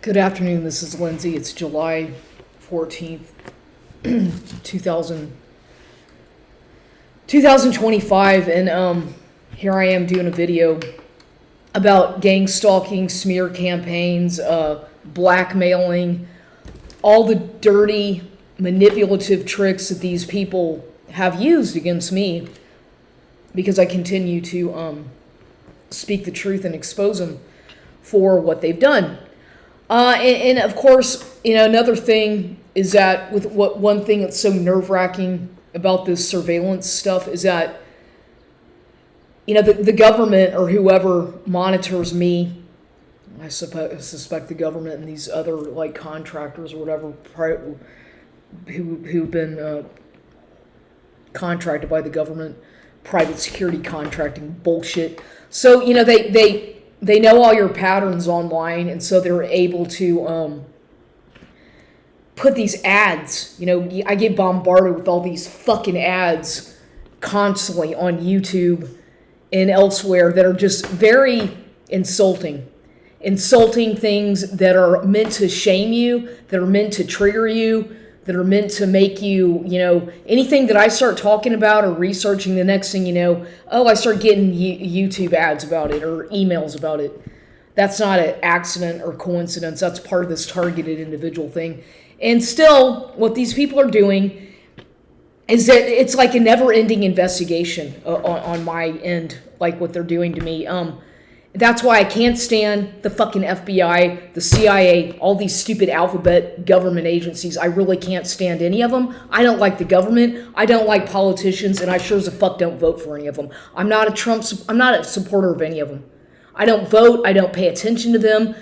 Good afternoon, this is Lindsay. It's July 14th, 2025, and here I am doing a video about gang stalking, smear campaigns, blackmailing, all the dirty, manipulative tricks that these people have used against me because I continue to speak the truth and expose them for what they've done. And of course, another thing is that one thing that's so nerve-wracking about this surveillance stuff is that, the government or whoever monitors me, I suspect the government and these other like contractors or whatever who've been contracted by the government, private security contracting bullshit. So, they know all your patterns online, and so they're able to put these ads. I get bombarded with all these fucking ads constantly on YouTube and elsewhere that are just very insulting. Insulting things that are meant to shame you, that are meant to trigger you, that are meant to make you, anything that I start talking about or researching, the next thing you know, I start getting YouTube ads about it or emails about it. That's not an accident or coincidence. That's part of this targeted individual thing. And still, what these people are doing is that it's like a never-ending investigation on my end, like what they're doing to me. That's why I can't stand the fucking FBI, the CIA, all these stupid alphabet government agencies. I really can't stand any of them. I don't like the government. I don't like politicians, and I sure as a fuck don't vote for any of them. I'm not a supporter of any of them. I don't vote. I don't pay attention to them.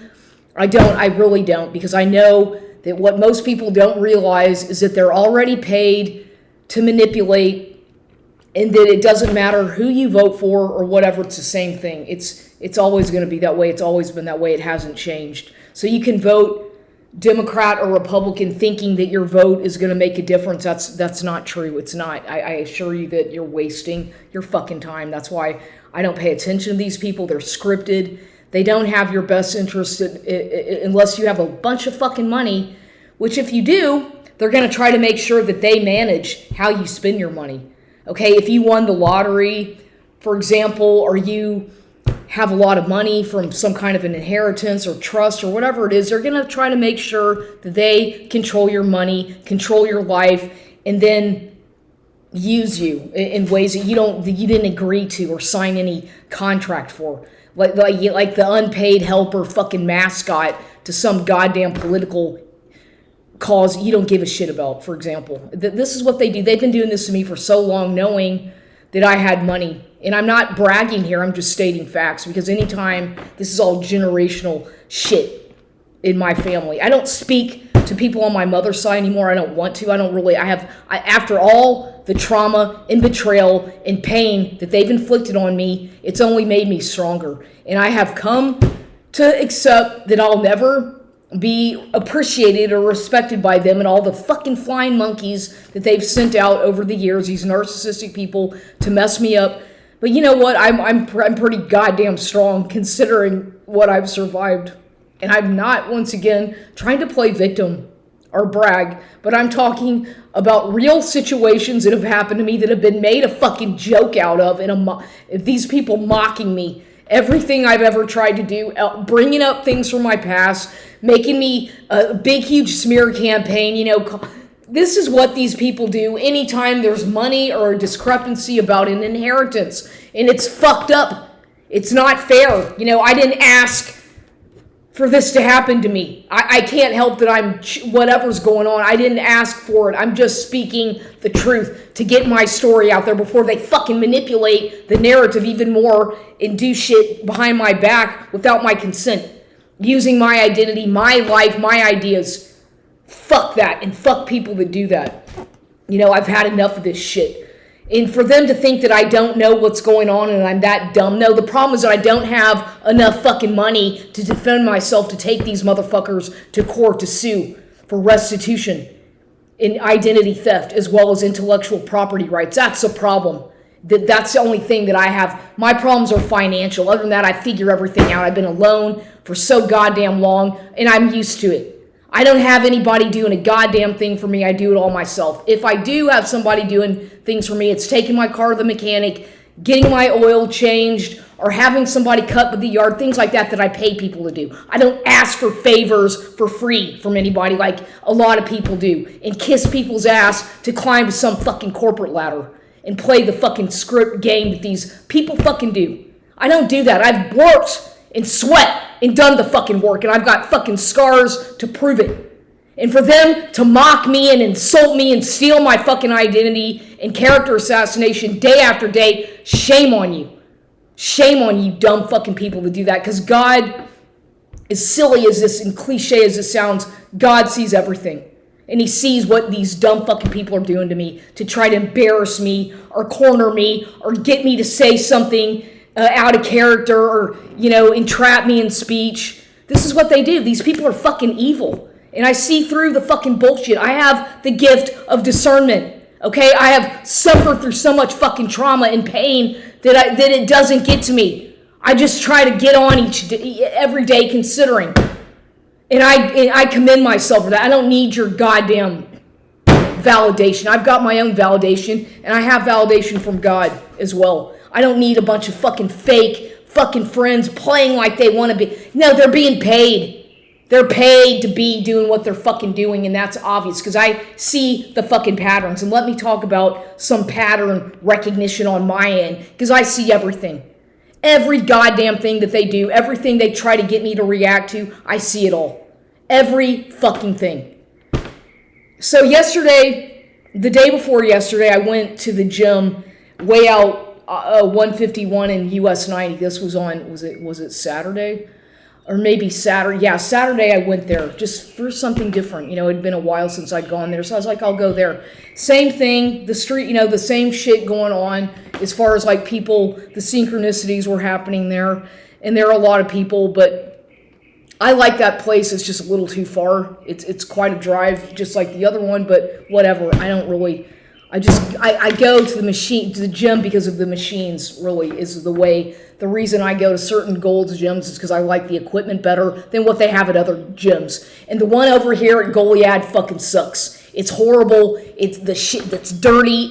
I really don't, because I know that what most people don't realize is that they're already paid to manipulate, and that it doesn't matter who you vote for or whatever, it's the same thing. It's always going to be that way. It's always been that way. It hasn't changed. So you can vote Democrat or Republican thinking that your vote is going to make a difference. That's not true. It's not. I assure you that you're wasting your fucking time. That's why I don't pay attention to these people. They're scripted. They don't have your best interest unless you have a bunch of fucking money, which if you do, they're going to try to make sure that they manage how you spend your money. Okay, if you won the lottery, for example, or you have a lot of money from some kind of an inheritance or trust or whatever it is, they're going to try to make sure that they control your money, control your life, and then use you in ways that you didn't agree to or sign any contract for. Like the unpaid helper fucking mascot to some goddamn political cause you don't give a shit about, for example. This is what they do. They've been doing this to me for so long, knowing that I had money. And I'm not bragging here, I'm just stating facts, because anytime, this is all generational shit in my family. I don't speak to people on my mother's side anymore. I don't want to. After all the trauma and betrayal and pain that they've inflicted on me, it's only made me stronger. And I have come to accept that I'll never be appreciated or respected by them and all the fucking flying monkeys that they've sent out over the years, these narcissistic people to mess me up. But you know what? I'm pretty goddamn strong considering what I've survived. And I'm not, once again, trying to play victim or brag, but I'm talking about real situations that have happened to me that have been made a fucking joke out of, and these people mocking me. Everything I've ever tried to do, bringing up things from my past, making me a big, huge smear campaign, This is what these people do anytime there's money or a discrepancy about an inheritance. And it's fucked up. It's not fair. I didn't ask for this to happen to me. I can't help that whatever's going on. I didn't ask for it. I'm just speaking the truth to get my story out there before they fucking manipulate the narrative even more and do shit behind my back without my consent. Using my identity, my life, my ideas. Fuck that, and fuck people that do that. I've had enough of this shit. And for them to think that I don't know what's going on and I'm that dumb. No, the problem is that I don't have enough fucking money to defend myself to take these motherfuckers to court to sue for restitution and identity theft as well as intellectual property rights. That's the problem. That's the only thing that I have. My problems are financial. Other than that, I figure everything out. I've been alone for so goddamn long, and I'm used to it. I don't have anybody doing a goddamn thing for me. I do it all myself. If I do have somebody doing things for me, it's taking my car to the mechanic, getting my oil changed, or having somebody cut with the yard, things like that I pay people to do. I don't ask for favors for free from anybody like a lot of people do and kiss people's ass to climb to some fucking corporate ladder and play the fucking script game that these people fucking do. I don't do that. I've worked and sweat and done the fucking work, and I've got fucking scars to prove it. And for them to mock me and insult me and steal my fucking identity and character assassination day after day, shame on you. Shame on you dumb fucking people to do that, because God, as silly as this and cliche as this sounds, God sees everything. And he sees what these dumb fucking people are doing to me to try to embarrass me or corner me or get me to say something out of character or, entrap me in speech. This is what they do. These people are fucking evil. And I see through the fucking bullshit. I have the gift of discernment. Okay? I have suffered through so much fucking trauma and pain that it doesn't get to me. I just try to get on every day considering. And I commend myself for that. I don't need your goddamn validation. I've got my own validation, and I have validation from God as well. I don't need a bunch of fucking fake fucking friends playing like they want to be. No, they're being paid. They're paid to be doing what they're fucking doing, and that's obvious because I see the fucking patterns. And let me talk about some pattern recognition on my end, because I see everything. Every goddamn thing that they do, everything they try to get me to react to, I see it all. Every fucking thing. So yesterday, the day before yesterday, I went to the gym way out 151 in US 90. This was on, was it Saturday? Or maybe Saturday. Yeah, Saturday I went there just for something different. It had been a while since I'd gone there. So I was like, I'll go there. Same thing, the street, the same shit going on as far as like people, the synchronicities were happening there. And there are a lot of people, but I like that place. It's just a little too far. It's quite a drive, just like the other one, but whatever. I don't really, I go to the gym because of the machines, really, is the reason I go to certain Gold's gyms is because I like the equipment better than what they have at other gyms. And the one over here at Goliad fucking sucks. It's horrible. It's the shit that's dirty.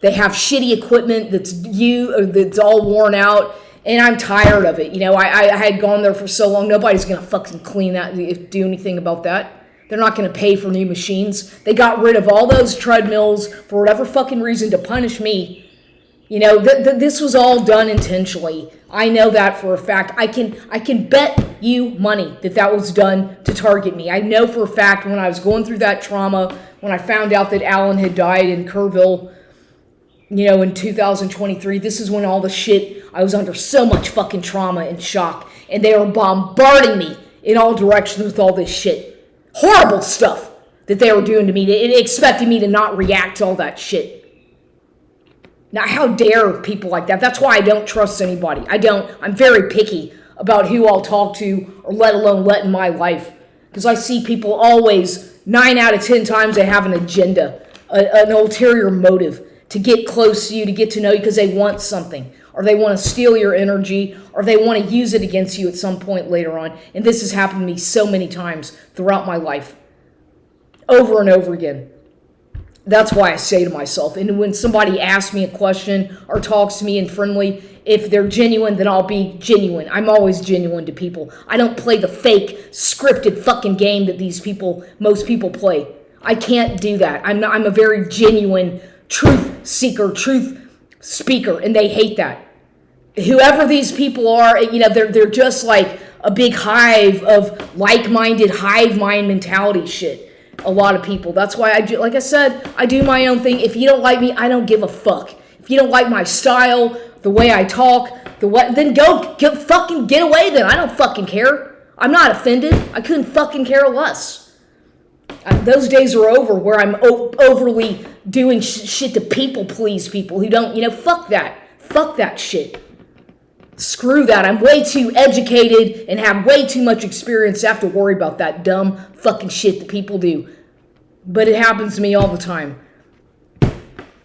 They have shitty equipment that's all worn out. And I'm tired of it. I had gone there for so long. Nobody's going to fucking clean that, do anything about that. They're not going to pay for new machines. They got rid of all those treadmills for whatever fucking reason to punish me. This was all done intentionally. I know that for a fact. I can bet you money that was done to target me. I know for a fact when I was going through that trauma, when I found out that Alan had died in Kerrville, in 2023, this is when all the shit, I was under so much fucking trauma and shock, and they were bombarding me in all directions with all this shit. Horrible stuff that they were doing to me. They expected me to not react to all that shit. Now, how dare people like that? That's why I don't trust anybody. I'm very picky about who I'll talk to or let alone let in my life. Because I see people always, 9 out of 10 times, they have an agenda, an ulterior motive to get close to you, to get to know you because they want something. Or they want to steal your energy, or they want to use it against you at some point later on. And this has happened to me so many times throughout my life. Over and over again. That's why I say to myself, and when somebody asks me a question or talks to me in friendly, if they're genuine, then I'll be genuine. I'm always genuine to people. I don't play the fake, scripted fucking game that most people play. I can't do that. I'm a very genuine truth seeker, truth speaker, and they hate that. Whoever these people are, they're just like a big hive of like-minded hive mind mentality shit. A lot of people. That's why like I said, I do my own thing. If you don't like me, I don't give a fuck. If you don't like my style, the way I talk, then go fucking get away then. I don't fucking care. I'm not offended. I couldn't fucking care less. Those days are over where I'm overly doing shit to please people who don't, fuck that. Fuck that shit. Screw that. I'm way too educated and have way too much experience to have to worry about that dumb fucking shit that people do. But it happens to me all the time.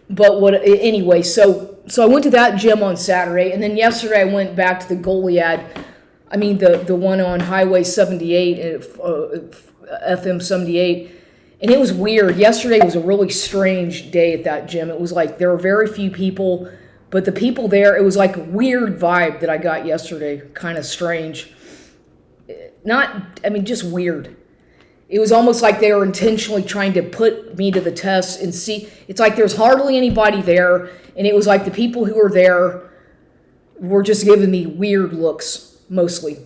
But anyway, so I went to that gym on Saturday, and then yesterday I went back to the Goliad. I mean the one on Highway 78, FM 78, and it was weird. Yesterday was a really strange day at that gym. It was like there were very few people, but the people there, it was like a weird vibe that I got yesterday, kind of strange. Just weird. It was almost like they were intentionally trying to put me to the test and see. It's like there's hardly anybody there, and it was like the people who were there were just giving me weird looks, mostly.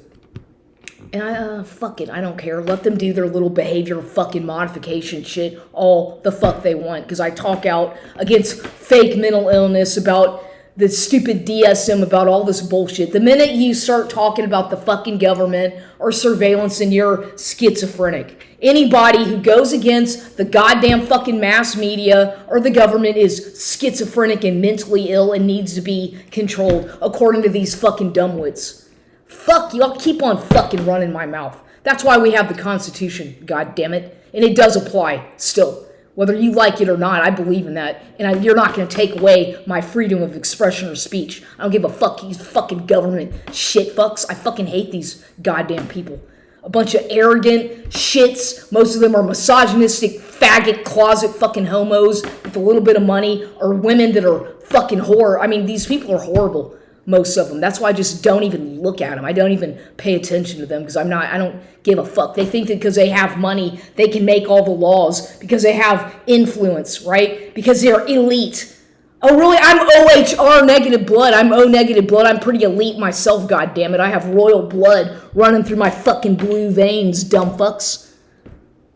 And fuck it, I don't care. Let them do their little behavior fucking modification shit all the fuck they want, because I talk out against fake mental illness, about the stupid DSM, about all this bullshit. The minute you start talking about the fucking government or surveillance, and you're schizophrenic. Anybody who goes against the goddamn fucking mass media or the government is schizophrenic and mentally ill and needs to be controlled, according to these fucking dumbwits. Fuck you, I'll keep on fucking running my mouth. That's why we have the Constitution, god damn it. And it does apply still. Whether you like it or not, I believe in that. And you're not going to take away my freedom of expression or speech. I don't give a fuck, these fucking government shit fucks. I fucking hate these goddamn people. A bunch of arrogant shits. Most of them are misogynistic, faggot, closet fucking homos with a little bit of money, or women that are fucking horror. I mean, these people are horrible, most of them. That's why I just don't even look at them. I don't even pay attention to them, because I don't give a fuck. They think that because they have money, they can make all the laws, because they have influence, right? Because they're elite. Oh, really? I'm OHR negative blood. I'm O negative blood. I'm pretty elite myself, goddammit. I have royal blood running through my fucking blue veins, dumb fucks.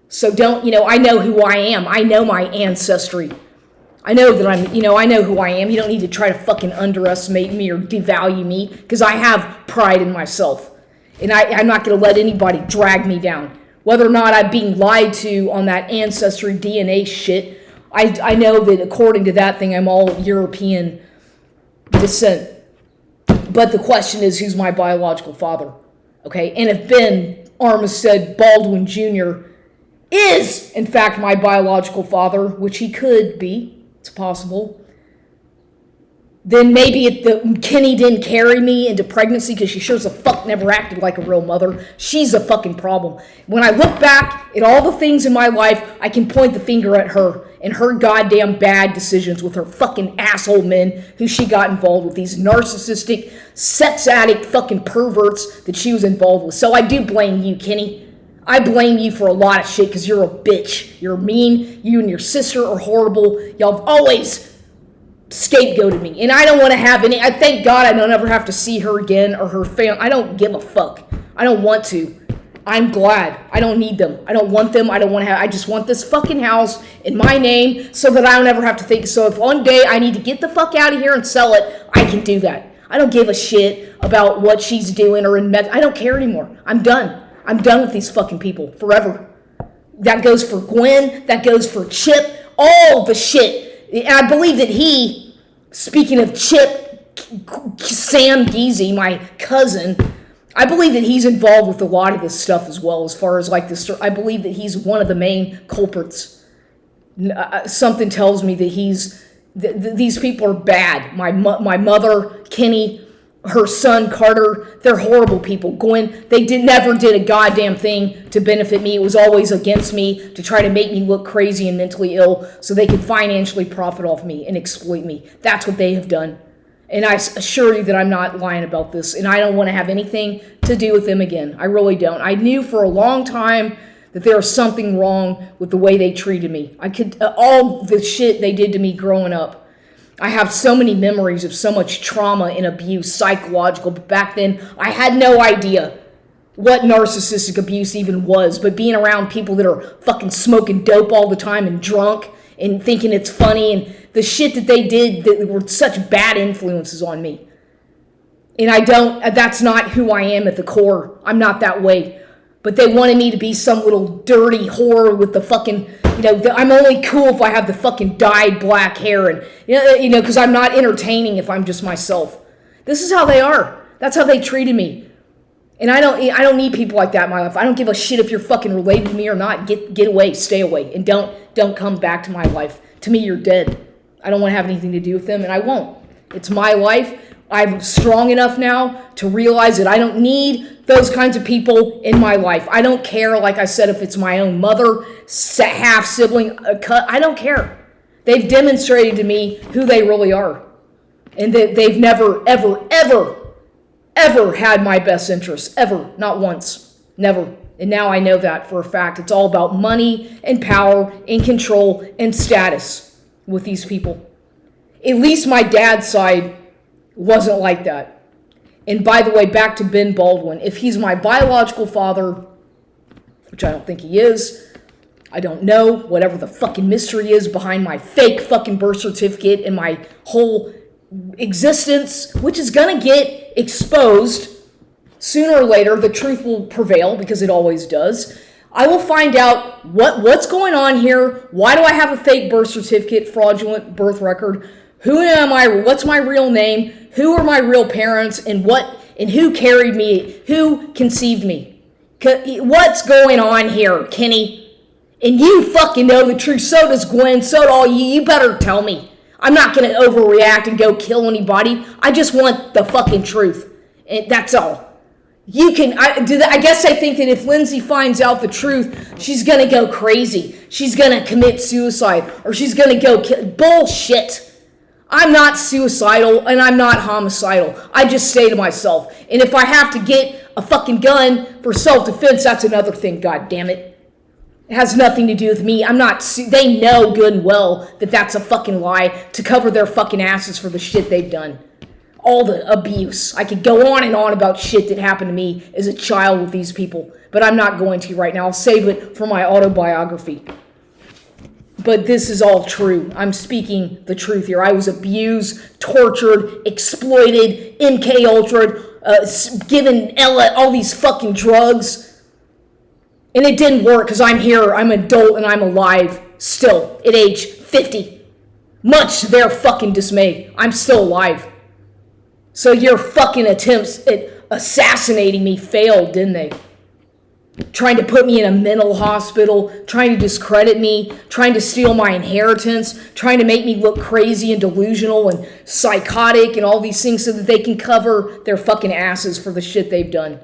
So don't, I know who I am. I know my ancestry. I know that I know who I am. You don't need to try to fucking underestimate me or devalue me, because I have pride in myself. And I'm not going to let anybody drag me down. Whether or not I'm being lied to on that ancestry DNA shit, I know that according to that thing, I'm all European descent. But the question is, who's my biological father? Okay, and if Ben Armistead Baldwin Jr. is, in fact, my biological father, which he could be, it's possible, then maybe Kenny didn't carry me into pregnancy, because she sure as a fuck never acted like a real mother. She's a fucking problem. When I look back at all the things in my life, I can point the finger at her and her goddamn bad decisions with her fucking asshole men who she got involved with. These narcissistic, sex addict fucking perverts that she was involved with. So I do blame you, Kenny. I blame you for a lot of shit, because you're a bitch. You're mean. You and your sister are horrible. Y'all have always scapegoated me, and I don't want to have any. I thank God I don't ever have to see her again or her family. I don't give a fuck. I don't want to. I'm glad. I don't need them. I don't want them. I don't want to have. I just want this fucking house in my name, so that I don't ever have to think. So if one day I need to get the fuck out of here and sell it, I can do that. I don't give a shit about what she's doing or in I don't care anymore. I'm done. I'm done with these fucking people forever. That goes for Gwen. That goes for Chip. All the shit. And I believe that he, speaking of Chip, Sam Geezy, my cousin, I believe that he's involved with a lot of this stuff as well, as far as like this. I believe that he's one of the main culprits. Something tells me that these people are bad. My mother, Kenny, her son, Carter, they're horrible people. Gwen, they never did a goddamn thing to benefit me. It was always against me, to try to make me look crazy and mentally ill so they could financially profit off me and exploit me. That's what they have done. And I assure you that I'm not lying about this, and I don't want to have anything to do with them again. I really don't. I knew for a long time that there was something wrong with the way they treated me. All the shit they did to me growing up. I have so many memories of so much trauma and abuse, psychological, but back then I had no idea what narcissistic abuse even was. But being around people that are fucking smoking dope all the time and drunk and thinking it's funny, and the shit that they did that were such bad influences on me. And that's not who I am at the core. I'm not that way. But they wanted me to be some little dirty whore with the fucking, I'm only cool if I have the fucking dyed black hair, and, because I'm not entertaining if I'm just myself. This is how they are. That's how they treated me. And I don't need people like that in my life. I don't give a shit if you're fucking related to me or not. Get away, stay away, and don't come back to my life. To me, you're dead. I don't want to have anything to do with them, and I won't. It's my life. I'm strong enough now to realize that I don't need those kinds of people in my life. I don't care, like I said, if it's my own mother, half sibling, I don't care. They've demonstrated to me who they really are. And that they've never, ever, ever, ever had my best interests. Ever. Not once. Never. And now I know that for a fact. It's all about money and power and control and status with these people. At least my dad's side wasn't like that. And by the way, back to Ben Baldwin. If he's my biological father, which I don't think he is, I don't know, whatever the fucking mystery is behind my fake fucking birth certificate and my whole existence, which is gonna get exposed sooner or later. The truth will prevail because it always does. I will find out what's going on here. Why do I have a fake birth certificate, fraudulent birth record? Who am I? What's my real name? Who are my real parents? And who carried me? Who conceived me? What's going on here, Kenny? And you fucking know the truth. So does Gwen. So do all you. You better tell me. I'm not going to overreact and go kill anybody. I just want the fucking truth. And that's all. I guess I think that if Lindsay finds out the truth, she's going to go crazy. She's going to commit suicide. Or she's going to go kill. Bullshit. I'm not suicidal and I'm not homicidal. I just stay to myself. And if I have to get a fucking gun for self-defense, that's another thing, god damn it. It has nothing to do with me. They know good and well that that's a fucking lie to cover their fucking asses for the shit they've done. All the abuse. I could go on and on about shit that happened to me as a child with these people, but I'm not going to right now. I'll save it for my autobiography. But this is all true. I'm speaking the truth here. I was abused, tortured, exploited, MK Ultra, given Ella all these fucking drugs. And it didn't work because I'm here, I'm an adult, and I'm alive still at age 50. Much to their fucking dismay, I'm still alive. So your fucking attempts at assassinating me failed, didn't they? Trying to put me in a mental hospital, trying to discredit me, trying to steal my inheritance, trying to make me look crazy and delusional and psychotic and all these things so that they can cover their fucking asses for the shit they've done.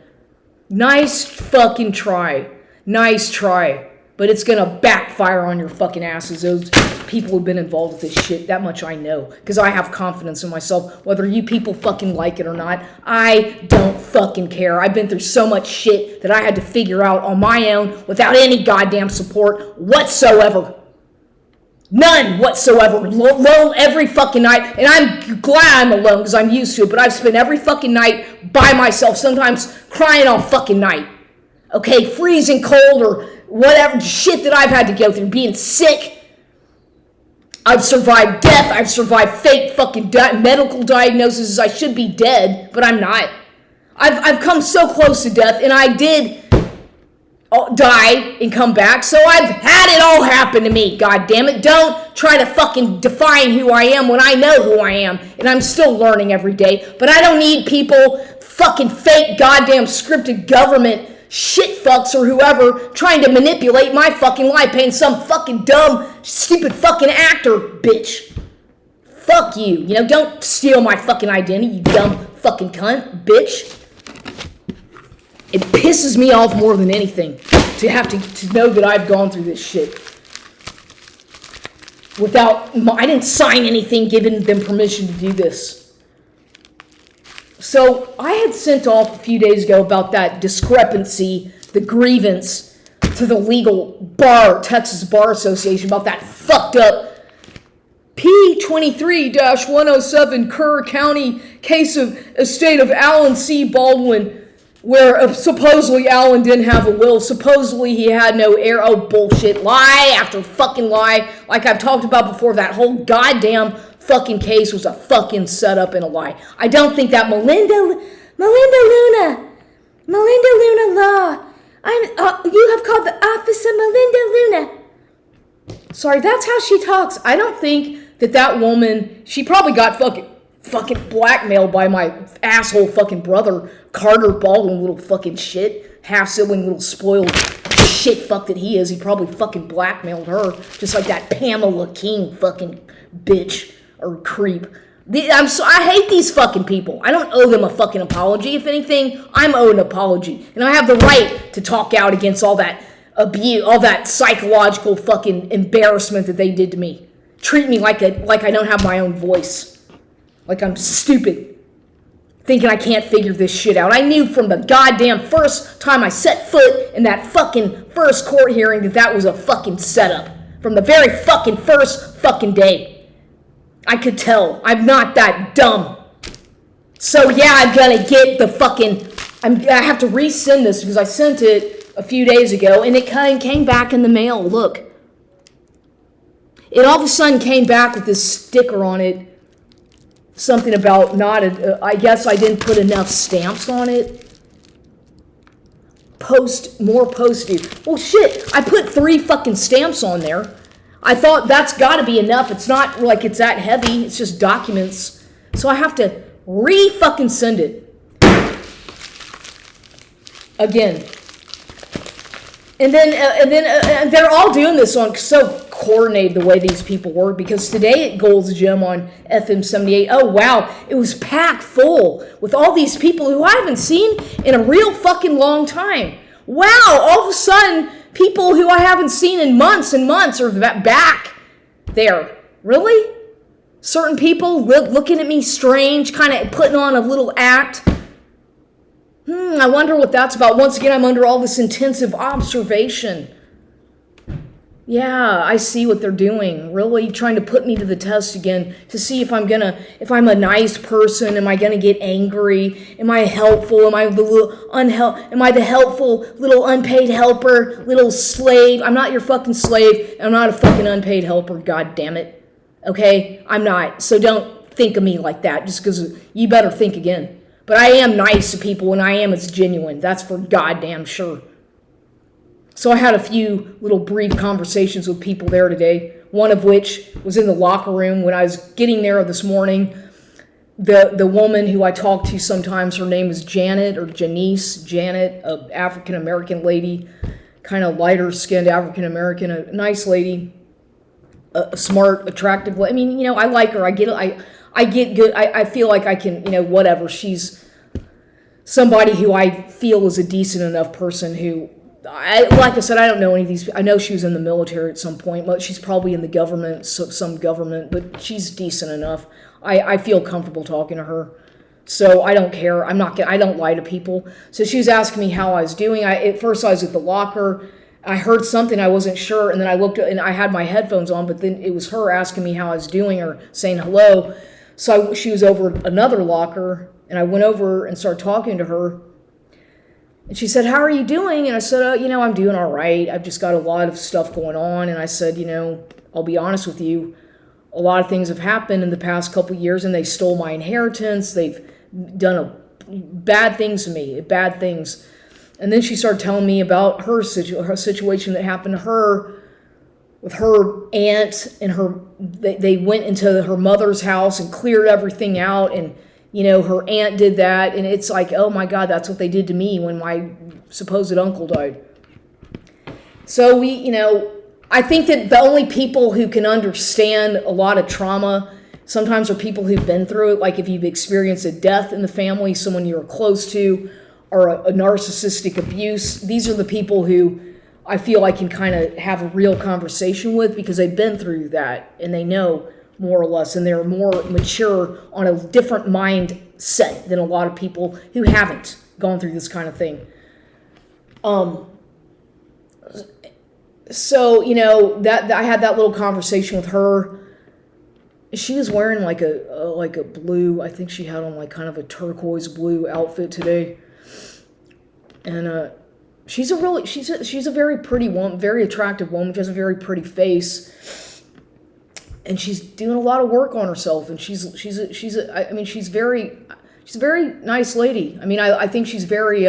Nice fucking try. Nice try. But it's gonna backfire on your fucking asses. Those people who've been involved with this shit, that much I know. Because I have confidence in myself. Whether you people fucking like it or not, I don't fucking care. I've been through so much shit that I had to figure out on my own without any goddamn support whatsoever. None whatsoever. Alone every fucking night. And I'm glad I'm alone because I'm used to it. But I've spent every fucking night by myself. Sometimes crying all fucking night. Okay, freezing cold or whatever shit that I've had to go through. Being sick. I've survived death. I've survived fake fucking medical diagnoses. I should be dead, but I'm not. I've come so close to death, and I did die and come back, so I've had it all happen to me, god damn it. Don't try to fucking define who I am when I know who I am, and I'm still learning every day. But I don't need people, fucking fake goddamn scripted government shit fucks or whoever trying to manipulate my fucking life, paying some fucking dumb, stupid fucking actor, bitch. Fuck you. You know, don't steal my fucking identity, you dumb fucking cunt, bitch. It pisses me off more than anything to have to know that I've gone through this shit. I didn't sign anything giving them permission to do this. So I had sent off a few days ago about that discrepancy, the grievance to the legal Texas Bar Association about that fucked up P23-107 Kerr County case of estate of Alan C. Baldwin, where supposedly Alan didn't have a will, supposedly he had no heir. Oh, bullshit. Lie after fucking lie. Like I've talked about before, that whole goddamn fucking case was a fucking setup and a lie. I don't think that Melinda Luna Law. You have called the office of Melinda Luna. Sorry, that's how she talks. I don't think that woman, she probably got fucking blackmailed by my asshole fucking brother, Carter Baldwin, little fucking shit, half-sibling little spoiled shit fuck that he is. He probably fucking blackmailed her, just like that Pamela King fucking bitch or creep. I hate these fucking people. I don't owe them a fucking apology. If anything, I'm owed an apology. And I have the right to talk out against all that abuse, all that psychological fucking embarrassment that they did to me. Treat me like I don't have my own voice. Like I'm stupid. Thinking I can't figure this shit out. I knew from the goddamn first time I set foot in that fucking first court hearing that was a fucking setup. From the very fucking first fucking day. I could tell. I'm not that dumb. So yeah, I'm gonna get the fucking... I have to resend this because I sent it a few days ago and it kind of came back in the mail. Look. It all of a sudden came back with this sticker on it. Something about not... I guess I didn't put enough stamps on it. More postage. Well, shit. I put 3 fucking stamps on there. I thought that's got to be enough. It's not like it's that heavy. It's just documents. So I have to re-fucking send it. Again. And then they're all doing this on so coordinated the way these people work. Because today at Gold's Gym on FM 78, oh wow, it was packed full with all these people who I haven't seen in a real fucking long time. Wow, all of a sudden... people who I haven't seen in months and months are back there. Really? Certain people looking at me strange, kind of putting on a little act. I wonder what that's about. Once again, I'm under all this intensive observation. Yeah, I see what they're doing. Really trying to put me to the test again to see if I'm a nice person. Am I gonna get angry? Am I helpful? Am I the helpful little unpaid helper, little slave? I'm not your fucking slave. I'm not a fucking unpaid helper. God damn it. Okay, I'm not. So don't think of me like that. Just because you better think again. But I am nice to people, and I am as genuine. That's for goddamn sure. So I had a few little brief conversations with people there today, one of which was in the locker room when I was getting there this morning. The woman who I talk to sometimes, her name is Janet or Janice, Janet, an African-American lady, kind of lighter-skinned African-American, a nice lady, a smart, attractive. I mean, I like her. I get good. I feel like I can, whatever. She's somebody who I feel is a decent enough person who... like I said, I don't know any of these. I know she was in the military at some point, but she's probably in the government, some government, but she's decent enough. I feel comfortable talking to her. So I don't care. I don't lie to people. So she was asking me how I was doing. At first I was at the locker. I heard something, I wasn't sure, and then I looked and I had my headphones on, but then it was her asking me how I was doing or saying hello. So she was over another locker, and I went over and started talking to her. And she said, how are you doing? And I said, I'm doing all right. I've just got a lot of stuff going on. And I said, I'll be honest with you. A lot of things have happened in the past couple of years, and they stole my inheritance. They've done bad things to me, bad things. And then she started telling me about her situation that happened to her with her aunt. And they went into her mother's house and cleared everything out. And her aunt did that, and it's like, oh my God, that's what they did to me when my supposed uncle died. So I think that the only people who can understand a lot of trauma sometimes are people who've been through it. Like if you've experienced a death in the family, someone you're close to, or a narcissistic abuse, these are the people who I feel I can kind of have a real conversation with because they've been through that and they know more or less, and they're more mature on a different mindset than a lot of people who haven't gone through this kind of thing. So, that I had that little conversation with her. She was wearing like a blue, I think she had on like kind of a turquoise blue outfit today. And she's a very pretty woman, very attractive woman. She has a very pretty face. And she's doing a lot of work on herself, and she's a very nice lady. I mean, I think she's very.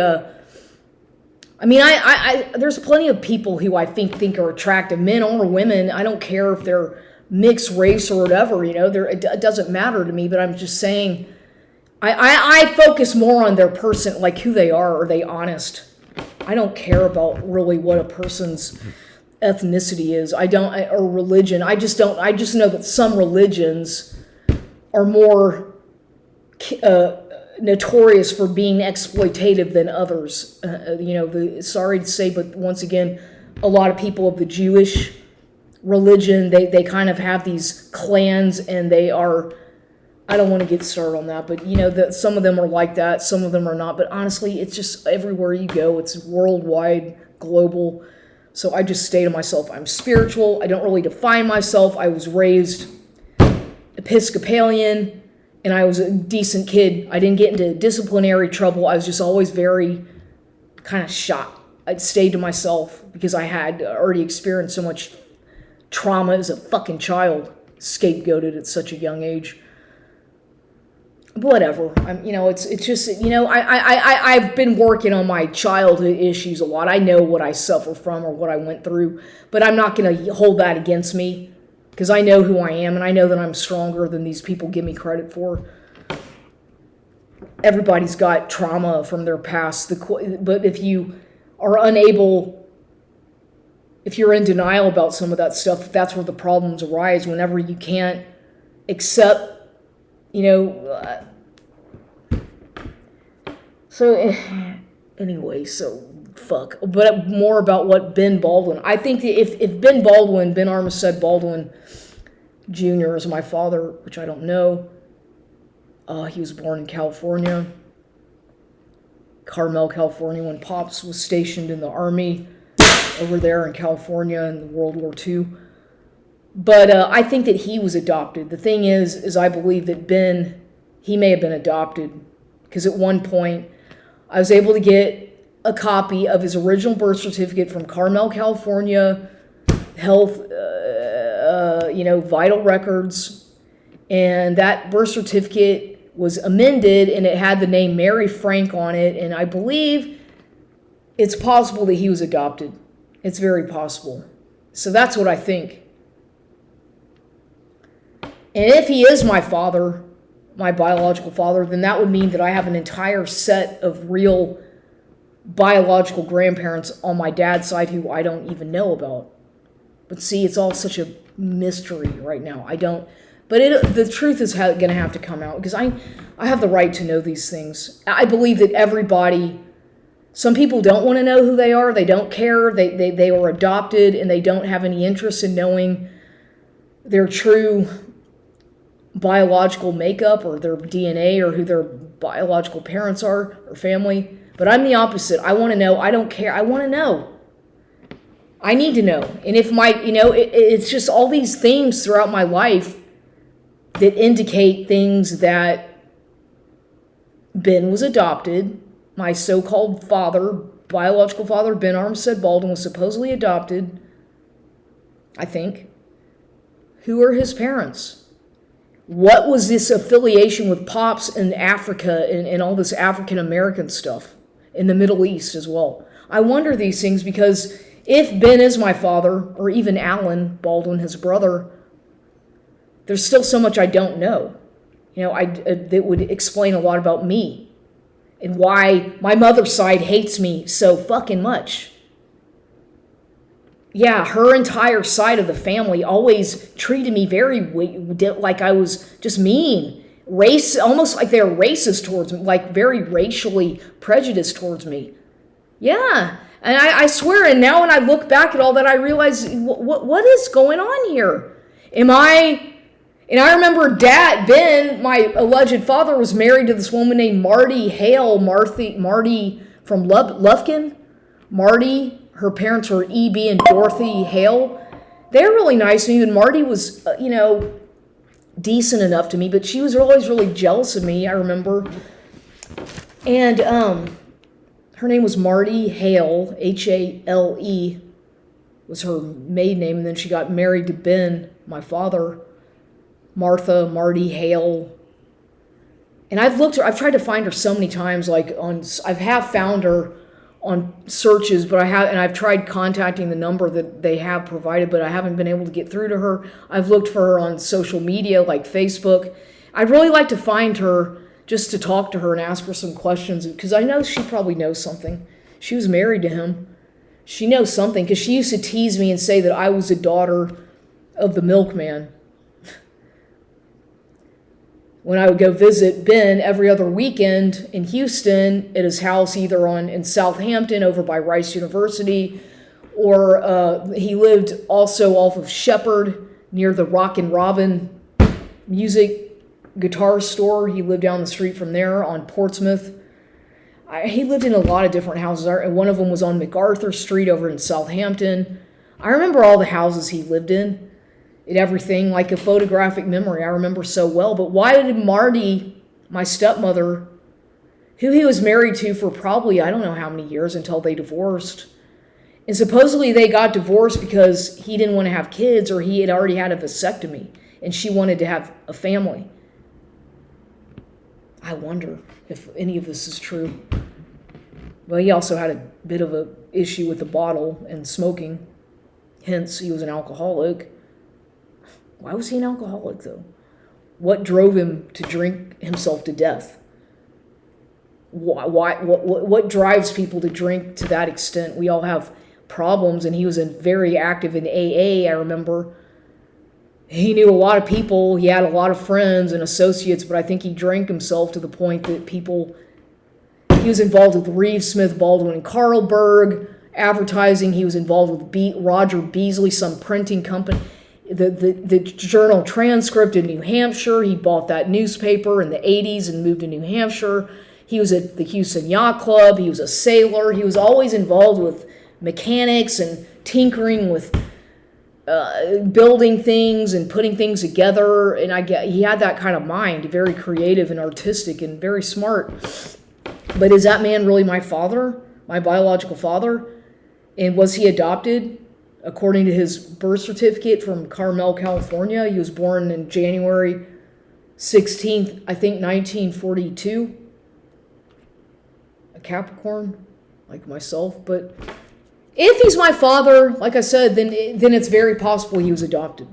There's plenty of people who I think are attractive, men or women. I don't care if they're mixed race or whatever. It doesn't matter to me. But I'm just saying, I focus more on their person, like who they are. Are they honest? I don't care about really what a person's ethnicity is. I don't, or religion. I just know that some religions are more notorious for being exploitative than others. Sorry to say, but once again, a lot of people of the Jewish religion, they kind of have these clans, and they are, I don't want to get started on that, but that some of them are like that, some of them are not. But honestly, it's just everywhere you go, it's worldwide, global. So I just say to myself, I'm spiritual. I don't really define myself. I was raised Episcopalian, and I was a decent kid. I didn't get into disciplinary trouble. I was just always very kind of shot. I'd stayed to myself because I had already experienced so much trauma as a fucking child, scapegoated at such a young age. Whatever. It's just, I've been working on my childhood issues a lot. I know what I suffer from or what I went through, but I'm not going to hold that against me because I know who I am, and I know that I'm stronger than these people give me credit for. Everybody's got trauma from their past, but if you are unable, if you're in denial about some of that stuff, that's where the problems arise. Whenever you can't accept, fuck. But more about what Ben Baldwin. I think that if Ben Armistead Baldwin Jr. is my father, which I don't know. He was born in California, Carmel, California, when Pops was stationed in the Army over there in California in World War II. But I think that he was adopted. The thing is I believe that Ben, he may have been adopted, because at one point I was able to get a copy of his original birth certificate from Carmel, California, health, vital records, and that birth certificate was amended, and it had the name Mary Frank on it, and I believe it's possible that he was adopted. It's very possible. So that's what I think. And if he is my father, my biological father, then that would mean that I have an entire set of real biological grandparents on my dad's side who I don't even know about. But see, it's all such a mystery right now. But the truth is going to have to come out, because I have the right to know these things. I believe that everybody, some people don't want to know who they are. They don't care. They were adopted, and they don't have any interest in knowing their true biological makeup or their DNA or who their biological parents are or family. But I'm the opposite. I want to know. I don't care. I want to know. I need to know. And if it's just all these themes throughout my life that indicate things that Ben was adopted. My so-called father, biological father, Ben Armistead Baldwin, was supposedly adopted, I think. Who are his parents? What was this affiliation with Pops in Africa and all this African American stuff in the Middle East as well? I wonder these things, because if Ben is my father, or even Alan Baldwin, his brother, there's still so much I don't know. That would explain a lot about me and why my mother's side hates me so fucking much. Yeah, her entire side of the family always treated me very like I was just mean. Almost like they were racist towards me, like very racially prejudiced towards me. Yeah, and I swear, and now when I look back at all that, I realize, what is going on here? And I remember Ben, my alleged father, was married to this woman named Marty Hale. Marty from Lufkin. Marty, her parents were E.B. and Dorothy Hale. They're really nice to me, and Marty was, decent enough to me, but she was always really jealous of me, I remember. And her name was Marty Hale, Hale, was her maiden name, and then she got married to Ben, my father. Marty Hale. And I've tried to find her so many times, I have found her on searches, but I've tried contacting the number that they have provided, but I haven't been able to get through to her. I've looked for her on social media like Facebook. I'd really like to find her just to talk to her and ask her some questions, because I know she probably knows something. She was married to him. She knows something because she used to tease me and say that I was a daughter of the milkman. When I would go visit Ben every other weekend in Houston at his house, either in Southampton over by Rice University, or he lived also off of Shepherd near the Rockin' Robin music guitar store. He lived down the street from there on Portsmouth. He lived in a lot of different houses. One of them was on MacArthur Street over in Southampton. I remember all the houses he lived in. Everything like a photographic memory. I remember so well. But why did Marty, my stepmother, who he was married to for probably, I don't know how many years until they divorced, and supposedly they got divorced because he didn't want to have kids or he had already had a vasectomy and she wanted to have a family. I wonder if any of this is true. Well, he also had a bit of an issue with the bottle and smoking. Hence, he was an alcoholic. Why was he an alcoholic, though? What drove him to drink himself to death? What drives people to drink to that extent? We all have problems, and he was very active in AA, I remember. He knew a lot of people. He had a lot of friends and associates, but I think he drank himself to the point that he was involved with Reeves, Smith, Baldwin, and Carlberg, advertising. He was involved with Roger Beasley, some printing company. The Journal Transcript in New Hampshire. He bought that newspaper in the 80s and moved to New Hampshire. He was at the Houston Yacht Club. He was a sailor. He was always involved with mechanics and tinkering with building things and putting things together. And he had that kind of mind, very creative and artistic and very smart. But is that man really my father, my biological father? And was he adopted? According to his birth certificate from Carmel, California, he was born in January 16th, I think 1942. A Capricorn, like myself. But if he's my father, like I said, then it's very possible he was adopted.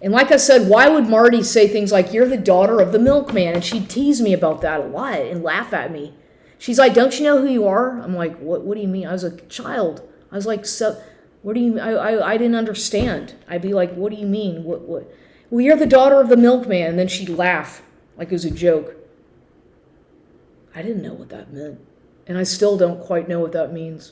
And like I said, why would Marty say things like, "You're the daughter of the milkman"? And she'd tease me about that a lot and laugh at me. She's like, "Don't you know who you are?" I'm like, What do you mean? I was a child. I was like, what do you mean? I didn't understand. I'd be like, "What do you mean? What? Well, you're the daughter of the milkman." And then she'd laugh like it was a joke. I didn't know what that meant. And I still don't quite know what that means.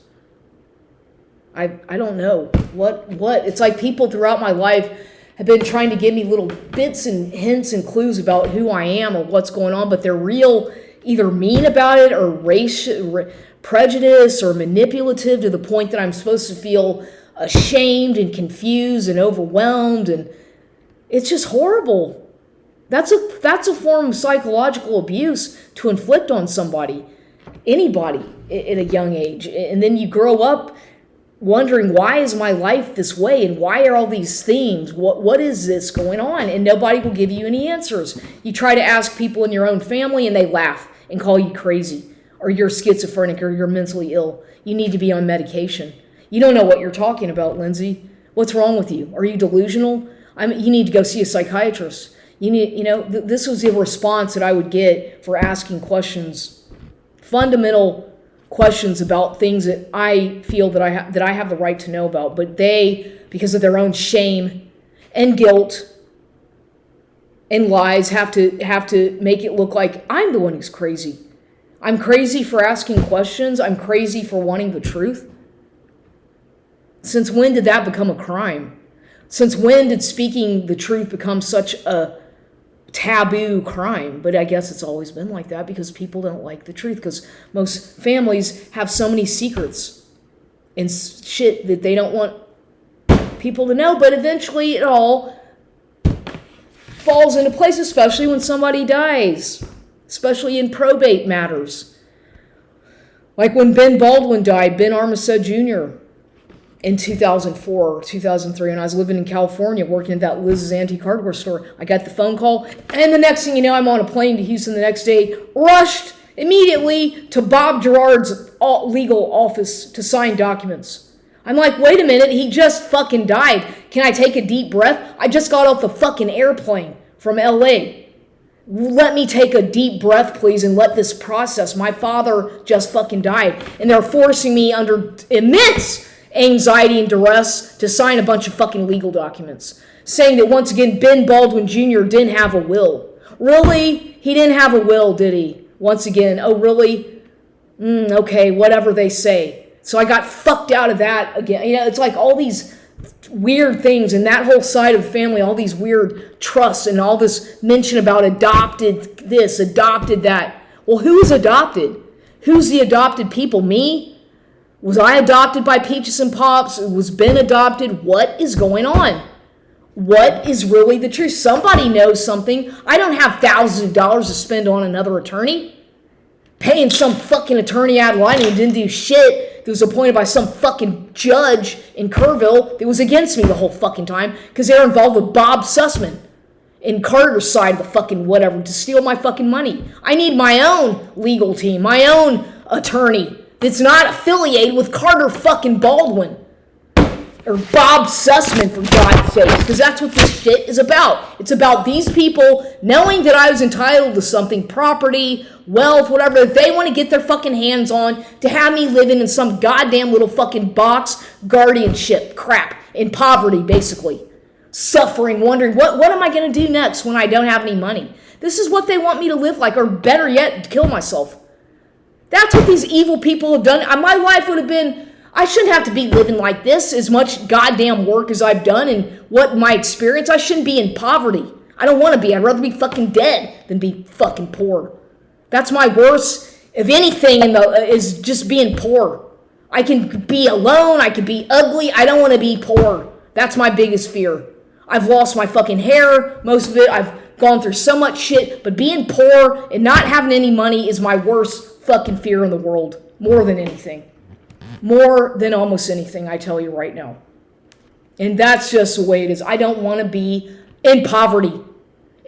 I don't know. What? It's like people throughout my life have been trying to give me little bits and hints and clues about who I am or what's going on, but they're real either mean about it or prejudice or manipulative to the point that I'm supposed to feel ashamed and confused and overwhelmed, and it's just horrible. That's a form of psychological abuse to inflict on somebody, anybody at a young age. And then you grow up wondering, why is my life this way, and why are all these themes? What is this going on? And nobody will give you any answers. You try to ask people in your own family and they laugh and call you crazy, or you're schizophrenic, or you're mentally ill. You need to be on medication. You don't know what you're talking about, Lindsay. What's wrong with you? Are you delusional? You need to go see a psychiatrist. This was the response that I would get for asking questions, fundamental questions about things that I feel that I have the right to know about. But they, because of their own shame and guilt and lies, have to make it look like I'm the one who's crazy. I'm crazy for asking questions. I'm crazy for wanting the truth. Since when did that become a crime? Since when did speaking the truth become such a taboo crime? But I guess it's always been like that because people don't like the truth, because most families have so many secrets and shit that they don't want people to know. But eventually it all falls into place, especially when somebody dies, especially in probate matters. Like when Ben Baldwin died, Ben Armistead Jr., in 2004 or 2003, and I was living in California working at that Liz's Antique Hardware store. I got the phone call, and the next thing you know, I'm on a plane to Houston the next day, rushed immediately to Bob Gerard's legal office to sign documents. I'm like, wait a minute, he just fucking died. Can I take a deep breath? I just got off the fucking airplane from LA. let me take a deep breath, please, and let this process. My father just fucking died. And they're forcing me under immense anxiety and duress to sign a bunch of fucking legal documents. Saying that once again, Ben Baldwin Jr. didn't have a will. Really? He didn't have a will, did he? Once again, oh really? Okay, whatever they say. So I got fucked out of that again. It's like all these weird things and that whole side of the family, all these weird trusts and all this mention about adopted this, adopted that. Well, who's adopted? Who's the adopted people? Me? Was I adopted by Peaches and Pops? Was Ben adopted? What is going on? What is really the truth? Somebody knows something. I don't have thousands of dollars to spend on another attorney. Paying some fucking attorney ad litem who didn't do shit, that was appointed by some fucking judge in Kerrville that was against me the whole fucking time because they were involved with Bob Sussman in Carter's side of the fucking whatever to steal my fucking money. I need my own legal team, my own attorney that's not affiliated with Carter fucking Baldwin or Bob Sussman, for God's sake, because that's what this shit is about. It's about these people knowing that I was entitled to something, property, wealth, whatever, that they want to get their fucking hands on to have me living in some goddamn little fucking box guardianship crap, in poverty, basically. Suffering, wondering, what am I going to do next when I don't have any money? This is what they want me to live like, or better yet, kill myself. That's what these evil people have done. My life would have been... I shouldn't have to be living like this, as much goddamn work as I've done and what my experience. I shouldn't be in poverty. I don't want to be. I'd rather be fucking dead than be fucking poor. That's my worst, if anything, is just being poor. I can be alone. I can be ugly. I don't want to be poor. That's my biggest fear. I've lost my fucking hair, most of it. I've gone through so much shit. But being poor and not having any money is my worst fucking fear in the world. More than anything. More than almost anything, I tell you right now. And that's just the way it is. I don't want to be in poverty.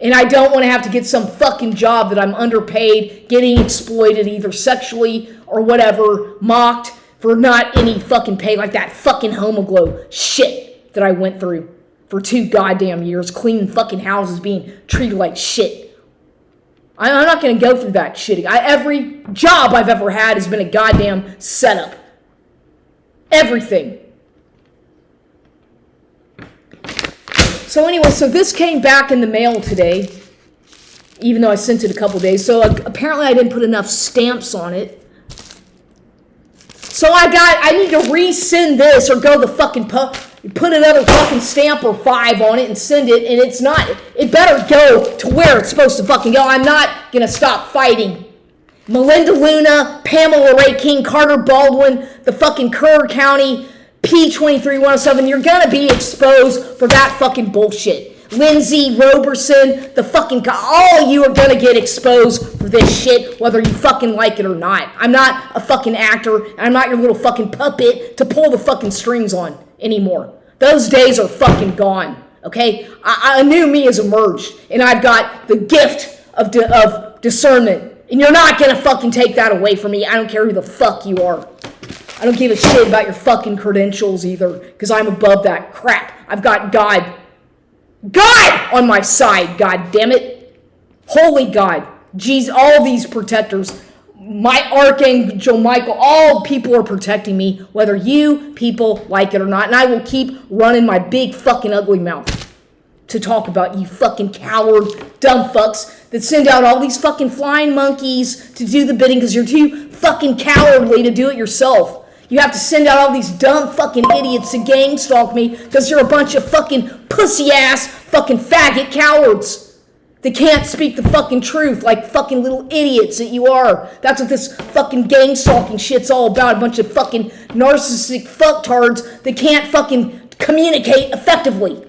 And I don't want to have to get some fucking job that I'm underpaid, getting exploited either sexually or whatever, mocked for not any fucking pay, like that fucking Homoglow shit that I went through for 2 goddamn years, cleaning fucking houses, being treated like shit. I'm not going to go through that shit. Every job I've ever had has been a goddamn setup. Everything. So anyway, so this came back in the mail today, even though I sent it a couple days. So apparently I didn't put enough stamps on it. So I need to resend this or go the fucking put another fucking stamp or 5 on it and send it, and it better go to where it's supposed to fucking go. I'm not going to stop fighting. Melinda Luna, Pamela Ray King, Carter Baldwin, the fucking Kerr County, P23107, you're gonna be exposed for that fucking bullshit. Lindsay Roberson, the fucking, all you are gonna get exposed for this shit, whether you fucking like it or not. I'm not a fucking actor, and I'm not your little fucking puppet to pull the fucking strings on anymore. Those days are fucking gone, okay? A new me has emerged, and I've got the gift of discernment. And you're not gonna fucking take that away from me. I don't care who the fuck you are. I don't give a shit about your fucking credentials either, because I'm above that crap. I've got God on my side, god damn it. Holy God. Jeez, all these protectors, my Archangel Michael, all people are protecting me, whether you people like it or not. And I will keep running my big fucking ugly mouth to talk about you fucking coward, dumb fucks that send out all these fucking flying monkeys to do the bidding because you're too fucking cowardly to do it yourself. You have to send out all these dumb fucking idiots to gang stalk me because you're a bunch of fucking pussy-ass fucking faggot cowards that can't speak the fucking truth like fucking little idiots that you are. That's what this fucking gang stalking shit's all about. A bunch of fucking narcissistic fucktards that can't fucking communicate effectively.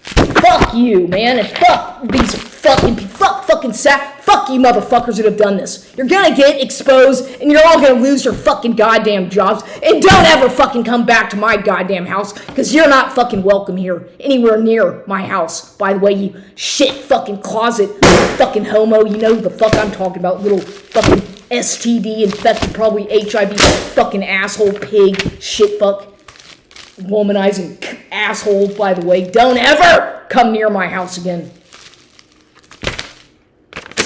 Fuck you, man, and fuck these fucking fuck you motherfuckers that have done this. You're gonna get exposed, and you're all gonna lose your fucking goddamn jobs, and don't ever fucking come back to my goddamn house, because you're not fucking welcome here, anywhere near my house. By the way, you shit fucking closet fucking homo, you know who the fuck I'm talking about, little fucking STD infected, probably HIV fucking asshole pig shit fuck. Womanizing asshole, by the way. Don't ever come near my house again.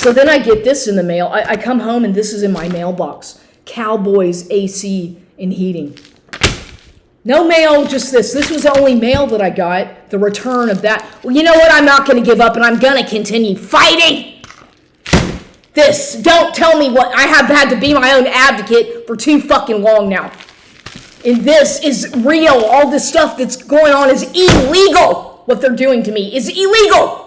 So then I get this in the mail. I come home and this is in my mailbox. Cowboys AC and heating. No mail, just this. This was the only mail that I got, the return of that. Well, you know what? I'm not going to give up, and I'm going to continue fighting. This, don't tell me what, I have had to be my own advocate for too fucking long now. And this is real. All this stuff that's going on is illegal. What they're doing to me is illegal.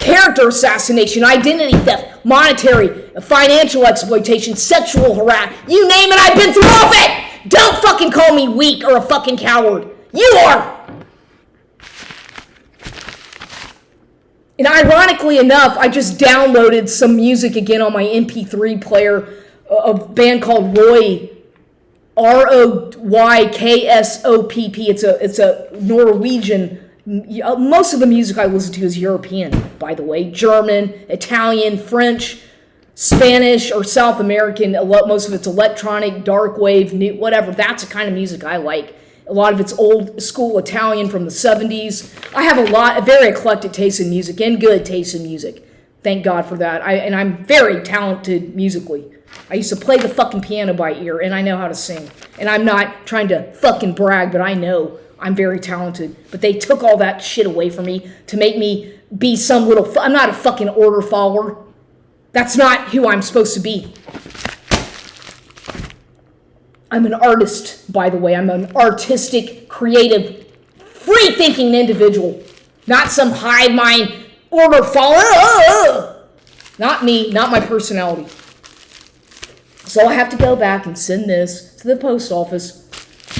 Character assassination, identity theft, monetary, financial exploitation, sexual harassment, you name it, I've been through all of it! Don't fucking call me weak or a fucking coward. You are! And ironically enough, I just downloaded some music again on my MP3 player, a band called Roy, Royksop. It's a Norwegian. Most of the music I listen to is European, by the way. German, Italian, French, Spanish, or South American. Most of it's electronic, dark wave, new, whatever. That's the kind of music I like. A lot of it's old school Italian from the 70s. I have a very eclectic taste in music and good taste in music. Thank God for that. And I'm very talented musically. I used to play the fucking piano by ear, and I know how to sing. And I'm not trying to fucking brag, but I know I'm very talented. But they took all that shit away from me to make me be some little... I'm not a fucking order follower. That's not who I'm supposed to be. I'm an artist, by the way. I'm an artistic, creative, free-thinking individual. Not some hive mind order follower. Not me, not my personality. So I have to go back and send this to the post office.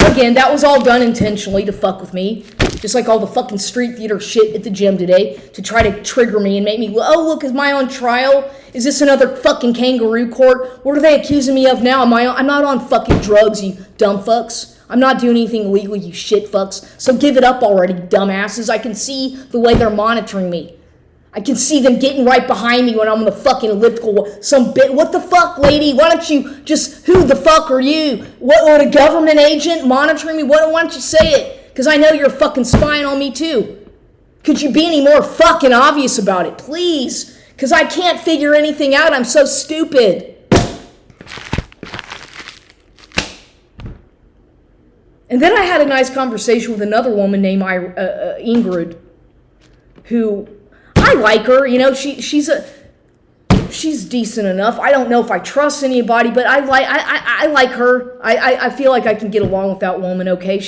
Again, that was all done intentionally to fuck with me. Just like all the fucking street theater shit at the gym today to try to trigger me and make me, oh, look, is my on trial? Is this another fucking kangaroo court? What are they accusing me of now? I'm not on fucking drugs, you dumb fucks. I'm not doing anything illegal, you shit fucks. So give it up already, dumbasses. I can see the way they're monitoring me. I can see them getting right behind me when I'm on the fucking elliptical. What the fuck, lady? Why don't you just, who the fuck are you? What, a government agent monitoring me? Why don't you say it? Because I know you're fucking spying on me too. Could you be any more fucking obvious about it, please? Because I can't figure anything out. I'm so stupid. And then I had a nice conversation with another woman named Ingrid, who... I like her, you know, she's decent enough. I don't know if I trust anybody, but I like her. I feel like I can get along with that woman, okay?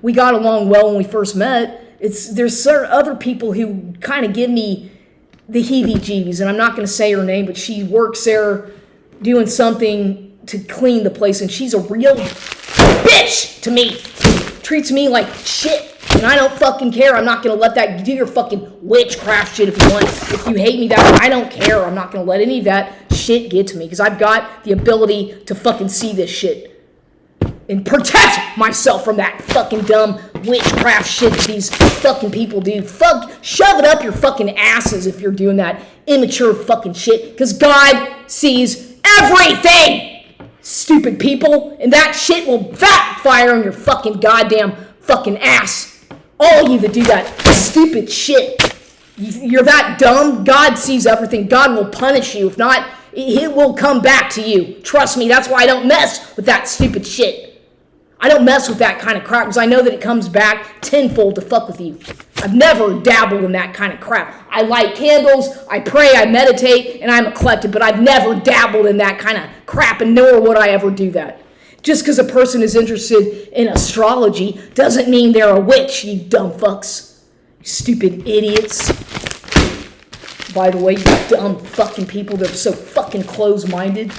We got along well when we first met. There's certain other people who kind of give me the heebie-jeebies, and I'm not going to say her name, but she works there doing something to clean the place, and she's a real bitch to me. Treats me like shit. And I don't fucking care. I'm not going to let that... Do your fucking witchcraft shit if you want. If you hate me that way, I don't care. I'm not going to let any of that shit get to me. Because I've got the ability to fucking see this shit. And protect myself from that fucking dumb witchcraft shit that these fucking people do. Shove it up your fucking asses if you're doing that immature fucking shit. Because God sees everything! Stupid people. And that shit will backfire on your fucking goddamn fucking ass. All of you that do that stupid shit, you're that dumb. God sees everything. God will punish you. If not, it will come back to you. Trust me, that's why I don't mess with that stupid shit. I don't mess with that kind of crap because I know that it comes back tenfold to fuck with you. I've never dabbled in that kind of crap. I light candles, I pray, I meditate, and I'm eclectic, but I've never dabbled in that kind of crap, and nor would I ever do that. Just because a person is interested in astrology doesn't mean they're a witch, you dumb fucks. You stupid idiots. By the way, you dumb fucking people that are so fucking close-minded.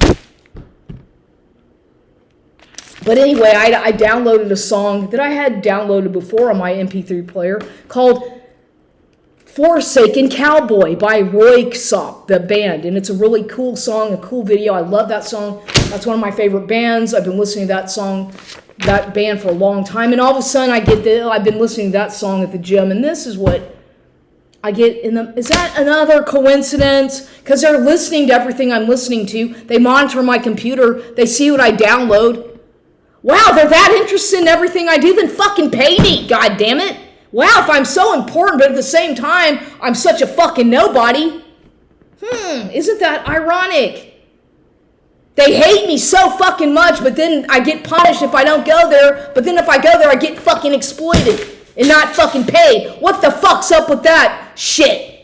But anyway, I downloaded a song that I had downloaded before on my MP3 player called Forsaken Cowboy by Royksop, the band. And it's a really cool song, a cool video. I love that song. That's one of my favorite bands. I've been listening to that band for a long time. And all of a sudden I've been listening to that song at the gym. And this is what I get is that another coincidence? Because they're listening to everything I'm listening to. They monitor my computer. They see what I download. Wow, they're that interested in everything I do? Then fucking pay me, god damn it. Wow, if I'm so important, but at the same time, I'm such a fucking nobody. Isn't that ironic? They hate me so fucking much, but then I get punished if I don't go there. But then if I go there, I get fucking exploited and not fucking paid. What the fuck's up with that shit?